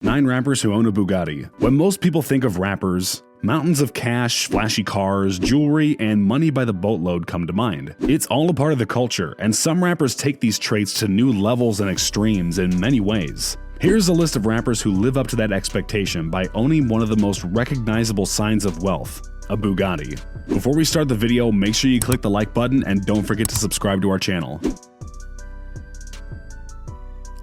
9 rappers who own a Bugatti. When most people think of rappers, mountains of cash, flashy cars, jewelry, and money by the boatload come to mind. It's all a part of the culture, and some rappers take these traits to new levels and extremes in many ways. Here's a list of rappers who live up to that expectation by owning one of the most recognizable signs of wealth, a Bugatti. Before we start the video, make sure you click the like button and don't forget to subscribe to our channel.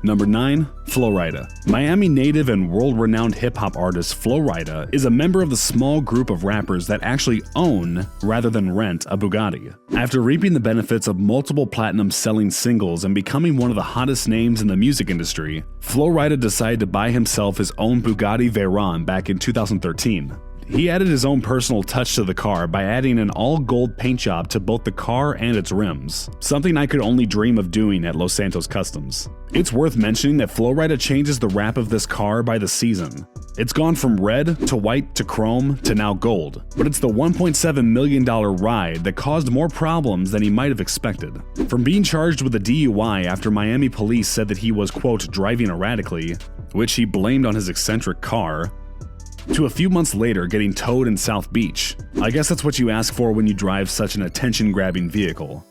Number 9. Flo Rida. Miami native and world-renowned hip-hop artist Flo Rida is a member of the small group of rappers that actually own, rather than rent, a Bugatti. After reaping the benefits of multiple platinum-selling singles and becoming one of the hottest names in the music industry, Flo Rida decided to buy himself his own Bugatti Veyron back in 2013. He added his own personal touch to the car by adding an all-gold paint job to both the car and its rims, something I could only dream of doing at Los Santos Customs. It's worth mentioning that Flo Rida changes the wrap of this car by the season. It's gone from red to white to chrome to now gold, but it's the $1.7 million ride that caused more problems than he might have expected. From being charged with a DUI after Miami police said that he was, quote, driving erratically, which he blamed on his eccentric car, to a few months later getting towed in South Beach. I guess that's what you ask for when you drive such an attention-grabbing vehicle.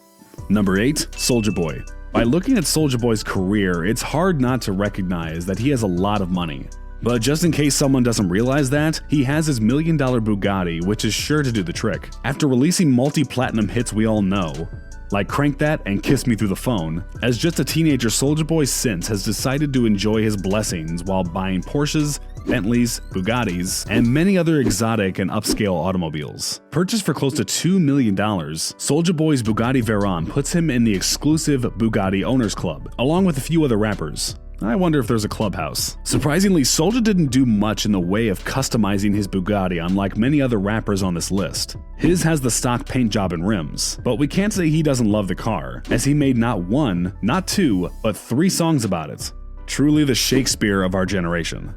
Number 8. Soulja Boy. By looking at Soulja Boy's career, it's hard not to recognize that he has a lot of money. But just in case someone doesn't realize that, he has his $1 million Bugatti, which is sure to do the trick. After releasing multi-platinum hits we all know, like Crank That and Kiss Me Through the Phone, as just a teenager, Soulja Boy since has decided to enjoy his blessings while buying Porsches, Bentleys, Bugattis, and many other exotic and upscale automobiles. Purchased for close to $2 million, Soulja Boy's Bugatti Veyron puts him in the exclusive Bugatti Owners Club, along with a few other rappers. I wonder if there's a clubhouse. Surprisingly, Soulja didn't do much in the way of customizing his Bugatti, unlike many other rappers on this list. His has the stock paint job and rims, but we can't say he doesn't love the car, as he made not 1, not 2, but 3 songs about it. Truly the Shakespeare of our generation.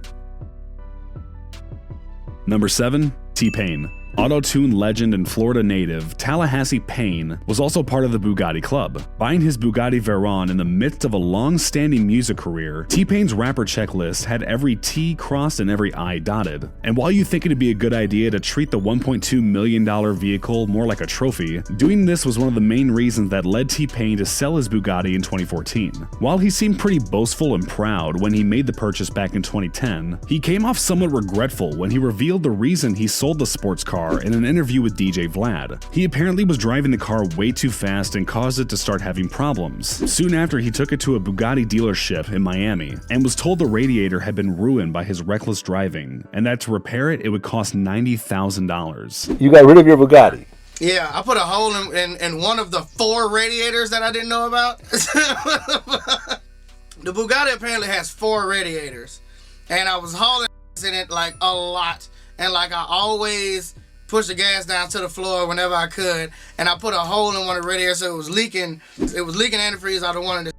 Number 7. TPain. Auto-tune legend and Florida native Tallahassee Payne was also part of the Bugatti Club. Buying his Bugatti Veyron in the midst of a long-standing music career, T-Pain's rapper checklist had every T crossed and every I dotted. And while you think it'd be a good idea to treat the $1.2 million vehicle more like a trophy, doing this was one of the main reasons that led T-Pain to sell his Bugatti in 2014. While he seemed pretty boastful and proud when he made the purchase back in 2010, he came off somewhat regretful when he revealed the reason he sold the sports car in an interview with DJ Vlad. He apparently was driving the car way too fast and caused it to start having problems. Soon after, he took it to a Bugatti dealership in Miami and was told the radiator had been ruined by his reckless driving and that to repair it, it would cost $90,000. You got rid of your Bugatti? Yeah, I put a hole in one of the 4 radiators that I didn't know about. The Bugatti apparently has 4 radiators, and I was hauling in it like a lot, and like I always push the gas down to the floor whenever I could, and I put a hole in one of the radiators so it was leaking antifreeze out of one of the.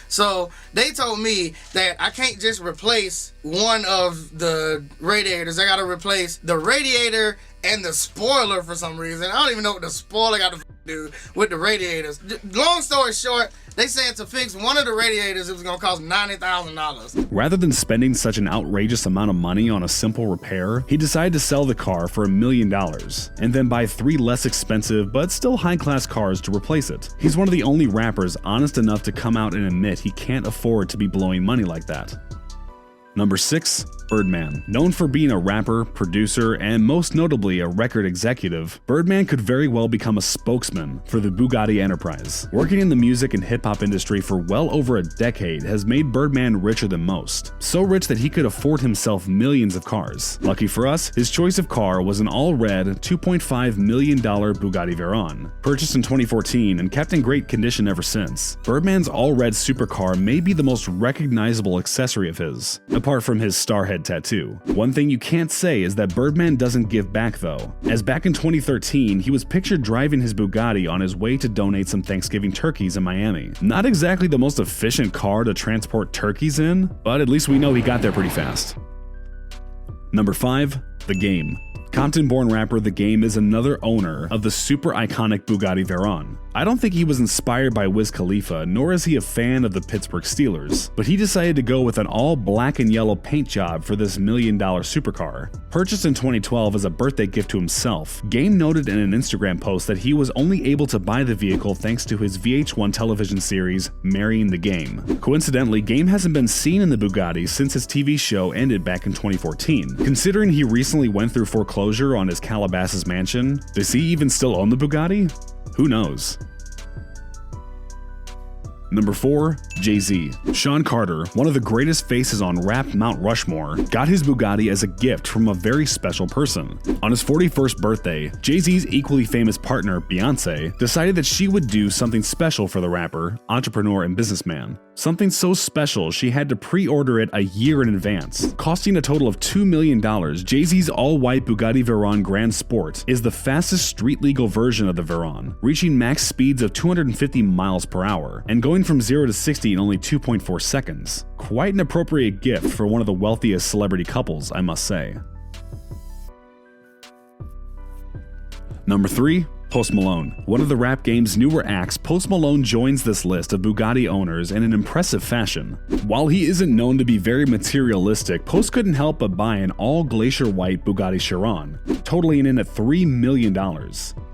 So they told me that I can't just replace one of the radiators. I gotta replace the radiator and the spoiler for some reason. I don't even know what the spoiler got to do with the radiators. Long story short, they said to fix one of the radiators, it was gonna cost $90,000. Rather than spending such an outrageous amount of money on a simple repair, he decided to sell the car for $1 million and then buy 3 less expensive but still high-class cars to replace it. He's one of the only rappers honest enough to come out and admit he can't afford to be blowing money like that. Number 6. Birdman. Known for being a rapper, producer, and most notably a record executive, Birdman could very well become a spokesman for the Bugatti enterprise. Working in the music and hip-hop industry for well over a decade has made Birdman richer than most. So rich that he could afford himself millions of cars. Lucky for us, his choice of car was an all-red $2.5 million Bugatti Veyron. Purchased in 2014 and kept in great condition ever since, Birdman's all-red supercar may be the most recognizable accessory of his, apart from his Starhead tattoo. One thing you can't say is that Birdman doesn't give back though, as back in 2013 he was pictured driving his Bugatti on his way to donate some Thanksgiving turkeys in Miami. Not exactly the most efficient car to transport turkeys in, but at least we know he got there pretty fast. Number 5. The Game. Compton-born rapper The Game is another owner of the super iconic Bugatti Veyron. I don't think he was inspired by Wiz Khalifa, nor is he a fan of the Pittsburgh Steelers, but he decided to go with an all black and yellow paint job for this $1 million supercar. Purchased in 2012 as a birthday gift to himself, Game noted in an Instagram post that he was only able to buy the vehicle thanks to his VH1 television series, Marrying the Game. Coincidentally, Game hasn't been seen in the Bugatti since his TV show ended back in 2014. Considering he recently went through foreclosure on his Calabasas mansion, does he even still own the Bugatti? Who knows? Number 4. JayZ. Sean Carter, one of the greatest faces on rap Mount Rushmore, got his Bugatti as a gift from a very special person. On his 41st birthday, JayZ's equally famous partner, Beyonce, decided that she would do something special for the rapper, entrepreneur, and businessman. Something so special she had to pre-order it a year in advance. Costing a total of $2 million, JayZ's all-white Bugatti Veyron Grand Sport is the fastest street-legal version of the Veyron, reaching max speeds of 250 miles per hour, and going from 0 to 60 in only 2.4 seconds. Quite an appropriate gift for one of the wealthiest celebrity couples, I must say. Number 3. Post Malone. One of the rap game's newer acts, Post Malone joins this list of Bugatti owners in an impressive fashion. While he isn't known to be very materialistic, Post couldn't help but buy an all-glacier white Bugatti Chiron, totaling in at $3 million.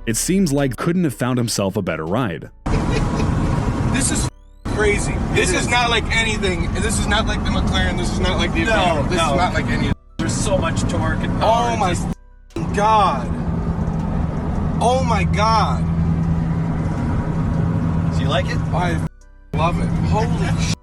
It seems like couldn't have found himself a better ride. This is crazy. This is not like anything. This is not like the McLaren. This is not like the Aveo. This is not like any. There's so much torque and power. Oh my God. Oh my God. Do you like it? I love it. Holy shit.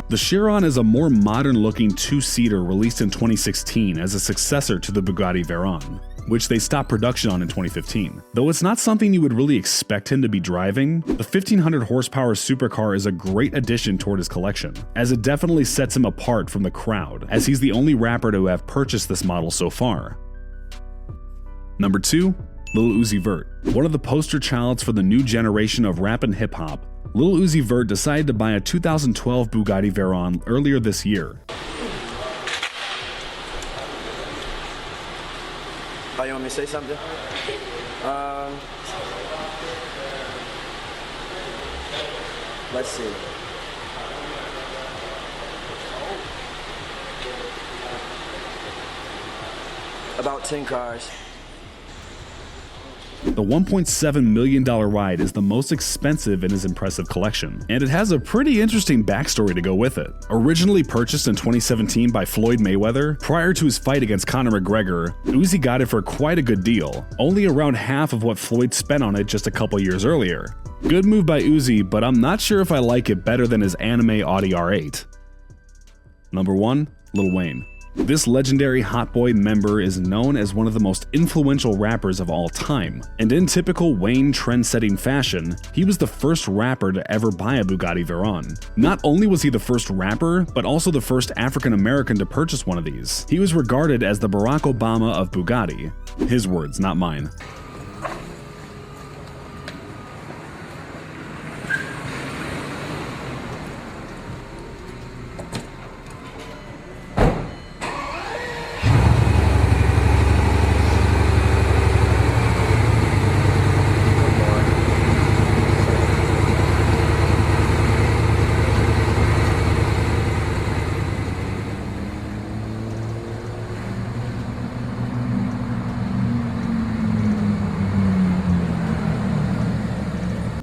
The Chiron is a more modern-looking two-seater released in 2016 as a successor to the Bugatti Veyron, which they stopped production on in 2015. Though it's not something you would really expect him to be driving, the 1500 horsepower supercar is a great addition toward his collection, as it definitely sets him apart from the crowd, as he's the only rapper to have purchased this model so far. Number 2. Lil Uzi Vert. One of the poster childs for the new generation of rap and hip-hop, Lil Uzi Vert decided to buy a 2012 Bugatti Veyron earlier this year. Oh, you want me to say something? Let's see. About 10 cars. The $1.7 million ride is the most expensive in his impressive collection, and it has a pretty interesting backstory to go with it. Originally purchased in 2017 by Floyd Mayweather, prior to his fight against Conor McGregor, Uzi got it for quite a good deal, only around half of what Floyd spent on it just a couple years earlier. Good move by Uzi, but I'm not sure if I like it better than his anime Audi R8. Number 1. Lil Wayne. This legendary Hot Boy member is known as one of the most influential rappers of all time, and in typical Wayne trend-setting fashion, he was the first rapper to ever buy a Bugatti Veyron. Not only was he the first rapper, but also the first African-American to purchase one of these. He was regarded as the Barack Obama of Bugatti. His words, not mine.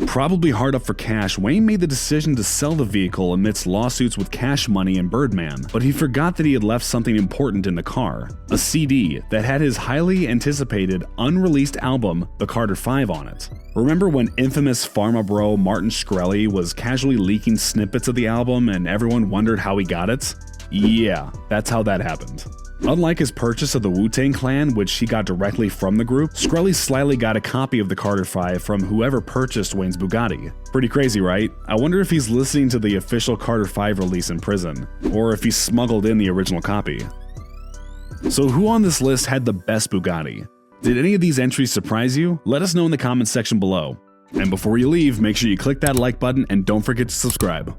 Probably hard up for cash, Wayne made the decision to sell the vehicle amidst lawsuits with Cash Money and Birdman, but he forgot that he had left something important in the car, a CD that had his highly anticipated, unreleased album, The Carter 5 on it. Remember when infamous pharma bro Martin Shkreli was casually leaking snippets of the album and everyone wondered how he got it? Yeah, that's how that happened. Unlike his purchase of the Wu-Tang Clan, which he got directly from the group, Shkreli slyly got a copy of the Carter 5 from whoever purchased Wayne's Bugatti. Pretty crazy, right? I wonder if he's listening to the official Carter 5 release in prison, or if he smuggled in the original copy. So who on this list had the best Bugatti? Did any of these entries surprise you? Let us know in the comments section below. And before you leave, make sure you click that like button and don't forget to subscribe.